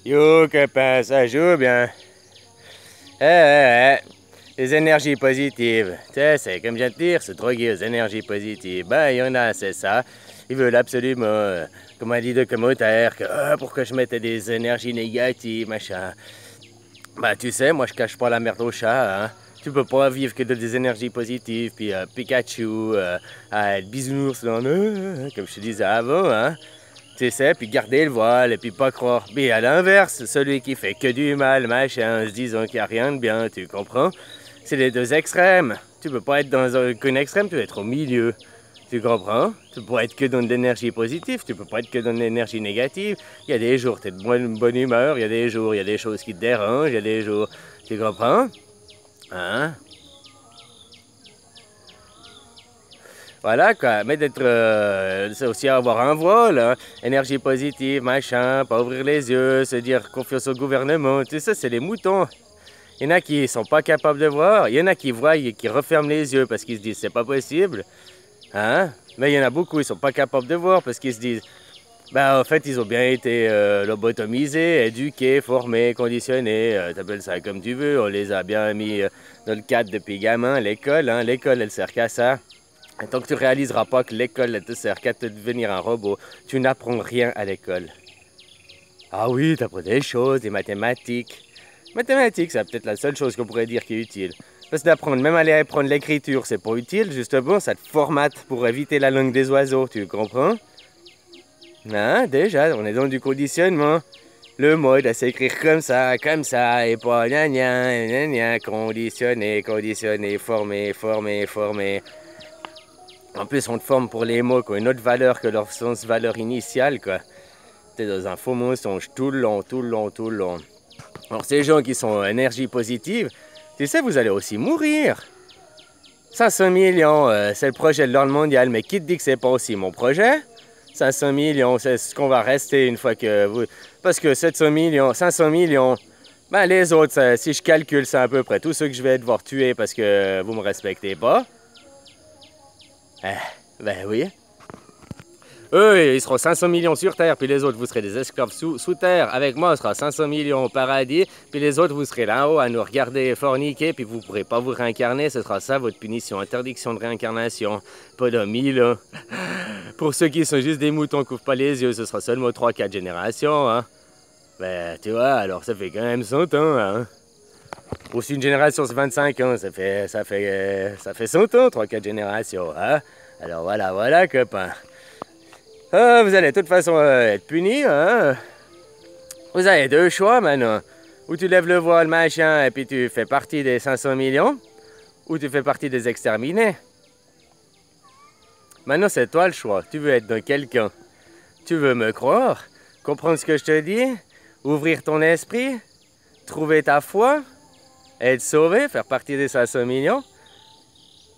Yo, copain, ça joue bien. Les énergies positives. Tu sais, c'est comme je viens de dire, se droguer aux énergies positives. Ben, il y en a, c'est ça. Ils veulent absolument, comme a dit de commentaire, que pourquoi je mettais des énergies négatives, machin. Bah, tu sais, moi je cache pas la merde au chat, hein. Tu peux pas vivre que de des énergies positives, puis Pikachu, bisounours, comme je te disais avant, hein. Tu sais, puis garder le voile, et puis pas croire. Mais à l'inverse, celui qui fait que du mal, machin, en se disant qu'il n'y a rien de bien, tu comprends? C'est les deux extrêmes. Tu peux pas être dans qu'un extrême, tu peux être au milieu. Tu comprends? Tu peux pas être que dans de l'énergie positive, tu peux pas être que dans de l'énergie négative. Il y a des jours, tu es de bonne humeur, il y a des jours, il y a des choses qui te dérangent, il y a des jours. Tu comprends? Hein? Voilà quoi, mais d'être, c'est aussi avoir un voile, hein. Énergie positive, machin, pas ouvrir les yeux, se dire confiance au gouvernement, tout ça c'est les moutons. Il y en a qui sont pas capables de voir, il y en a qui voient et qui referment les yeux parce qu'ils se disent c'est pas possible, hein. Mais il y en a beaucoup, ils sont pas capables de voir parce qu'ils se disent, ben en fait ils ont bien été lobotomisés, éduqués, formés, conditionnés, t'appelles ça comme tu veux, on les a bien mis dans le cadre depuis gamin, l'école, hein. L'école elle sert qu'à ça. Et tant que tu réaliseras pas que l'école te sert qu'à te devenir un robot, tu n'apprends rien à l'école. Ah oui, tu apprends des choses, des mathématiques. Mathématiques, c'est peut-être la seule chose qu'on pourrait dire qui est utile. Parce que d'apprendre, même aller apprendre l'écriture, c'est pas utile, justement, ça te formate pour éviter la langue des oiseaux, tu comprends? Hein, déjà, on est dans du conditionnement. Le mot doit s'écrire comme ça, et pas gna gna, gna gna, conditionné, conditionné, formé, formé, formé. En plus, on te forme pour les mots qui ont une autre valeur que leur sens valeur initiale, quoi. T'es dans un faux mensonge tout le long, tout le long, tout le long. Alors, ces gens qui sont en énergie positive, tu sais, vous allez aussi mourir. 500 millions, c'est le projet de l'ordre mondial, mais qui te dit que c'est pas aussi mon projet? 500 millions, c'est ce qu'on va rester une fois que vous... Parce que 700 millions, 500 millions, ben les autres, si je calcule, c'est à peu près tous ceux que je vais devoir tuer parce que vous me respectez pas. Ben oui. Eux, ils seront 500 millions sur Terre, puis les autres, vous serez des esclaves sous terre. Avec moi, on sera 500 millions au paradis, puis les autres, vous serez là-haut à nous regarder forniquer, puis vous ne pourrez pas vous réincarner. Ce sera ça votre punition, interdiction de réincarnation. Pas de 1000 ans. Pour ceux qui sont juste des moutons qui n'ouvrent pas les yeux, ce sera seulement 3-4 générations. Hein. Ben, tu vois, alors ça fait quand même 100 ans. Hein. Pour une génération, c'est 25 ans, ça fait 100 ans, 3-4 générations. Hein. Alors voilà, copain. Vous allez de toute façon être punis, hein. Vous avez deux choix maintenant. Ou tu lèves le voile, machin, et puis tu fais partie des 500 millions, ou tu fais partie des exterminés. Maintenant, c'est toi le choix. Tu veux être dans quelqu'un. Tu veux me croire, comprendre ce que je te dis, ouvrir ton esprit, trouver ta foi, être sauvé, faire partie des 500 millions,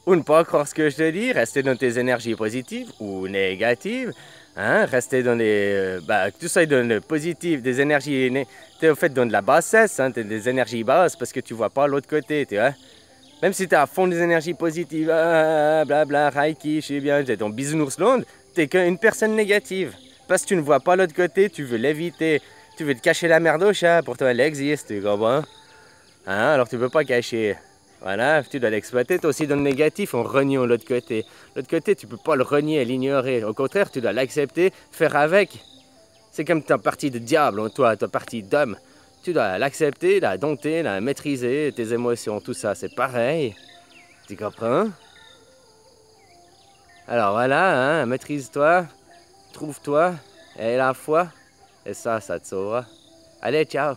ou ne pas croire ce que je te dis, rester dans tes énergies positives ou négatives, hein, rester dans les... tout ça est dans le positif, des énergies... Tu es au fait dans de la bassesse, hein, des énergies basses parce que tu vois pas l'autre côté, tu vois. Même si tu es à fond des énergies positives, blabla, Reiki, je sais bien, j'ai ton bisounours land, tu n'es qu'une personne négative. Parce que tu ne vois pas l'autre côté, tu veux l'éviter, tu veux te cacher la merde au chat, pourtant elle existe, tu comprends? Hein, alors tu peux pas cacher. Voilà, tu dois l'exploiter, toi aussi dans le négatif, en reniant l'autre côté. L'autre côté, tu peux pas le renier, l'ignorer. Au contraire, tu dois l'accepter, faire avec. C'est comme ta partie de diable en toi, ta partie d'homme. Tu dois l'accepter, la dompter, la maîtriser, tes émotions, tout ça, c'est pareil. Tu comprends? Alors voilà, hein, maîtrise-toi, trouve-toi, et la foi, et ça te sauvera. Allez, ciao!